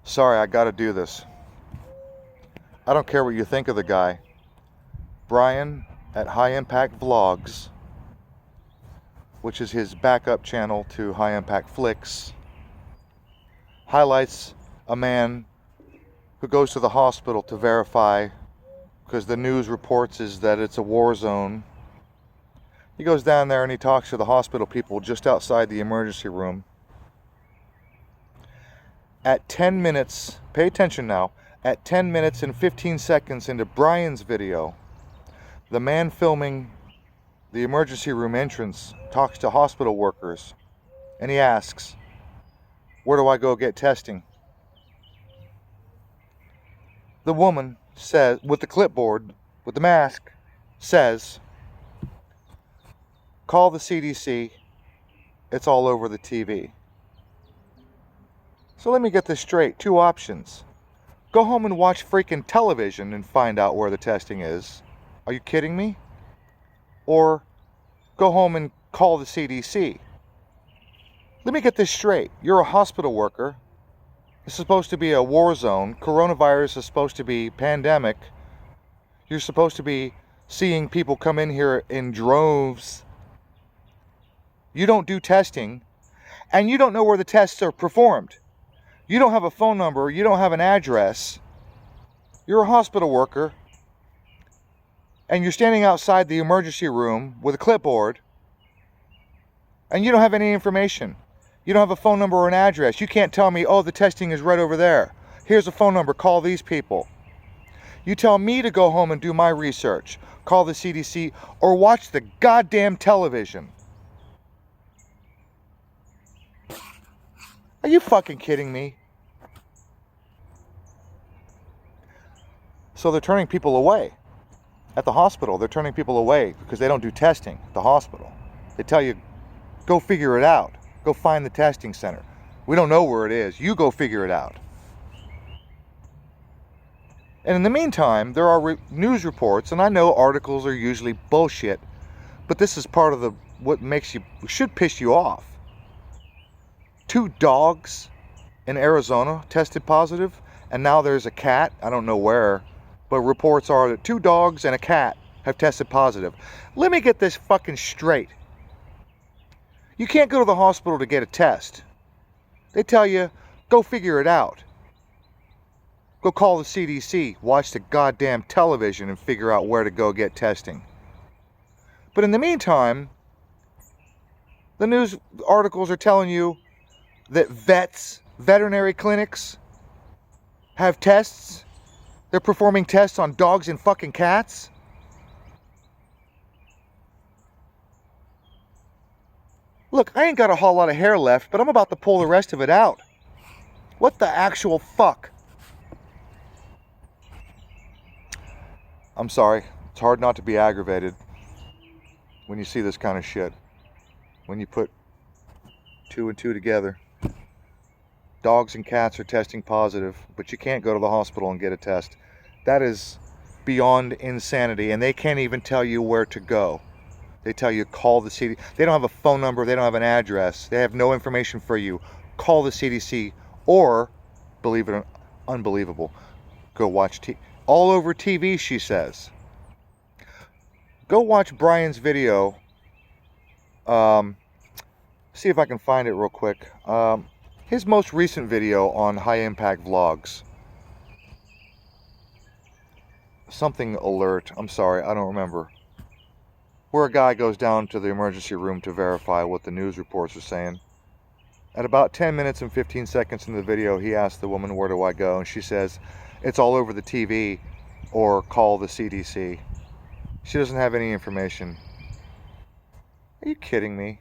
Sorry, I gotta do this. I don't care what you think of the guy. Brian at High Impact Vlogs, which is his backup channel to High Impact Flicks, highlights a man who goes to the hospital to verify, because the news reports is that it's a war zone. He goes down there and he talks to the hospital people just outside the emergency room. At 10 minutes, pay attention now, at 10 minutes and 15 seconds into Brian's video, the man filming the emergency room entrance talks to hospital workers and he asks, "Where do I go get testing?" The woman says, with the clipboard, with the mask, says, "Call the CDC, it's all over the TV." So let me get this straight, two options. Go home and watch freaking television and find out where the testing is. Are you kidding me? Or go home and call the CDC. Let me get this straight. You're a hospital worker. This is supposed to be a war zone. Coronavirus is supposed to be pandemic. You're supposed to be seeing people come in here in droves. You don't do testing, and you don't know where the tests are performed. You don't have a phone number. You don't have an address. You're a hospital worker, and you're standing outside the emergency room with a clipboard, and you don't have any information. You don't have a phone number or an address. You can't tell me, oh, the testing is right over there. Here's a phone number. Call these people. You tell me to go home and do my research, call the CDC, or watch the goddamn television. Are you fucking kidding me? So they're turning people away. At the hospital, they're turning people away because they don't do testing at the hospital. They tell you, go figure it out. Go find the testing center. We don't know where it is. You go figure it out. And in the meantime, there are news reports, and I know articles are usually bullshit, but this is part of what should piss you off. 2 dogs in Arizona tested positive, and now there's a cat, I don't know where, but reports are that 2 dogs and a cat have tested positive. Let me get this fucking straight. You can't go to the hospital to get a test. They tell you, go figure it out. Go call the CDC, watch the goddamn television and figure out where to go get testing. But in the meantime, the news articles are telling you that veterinary clinics have tests. They're performing tests on dogs and fucking cats. Look, I ain't got a whole lot of hair left, but I'm about to pull the rest of it out. What the actual fuck? I'm sorry. It's hard not to be aggravated when you see this kind of shit. When you put 2 and 2 together. Dogs and cats are testing positive, but you can't go to the hospital and get a test. That is beyond insanity, and they can't even tell you where to go. They tell you call the CDC. They don't have a phone number. They don't have an address. They have no information for you. Call the CDC, or, believe it or unbelievable, go watch all over TV, she says. Go watch Brian's video. See if I can find it real quick. His most recent video on High Impact Vlogs. Something alert. I'm sorry, I don't remember. Where a guy goes down to the emergency room to verify what the news reports are saying. At about 10 minutes and 15 seconds in the video, he asks the woman, "Where do I go?" And she says, "It's all over the TV, or call the CDC." She doesn't have any information. Are you kidding me?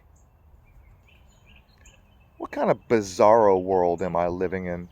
What kind of bizarro world am I living in?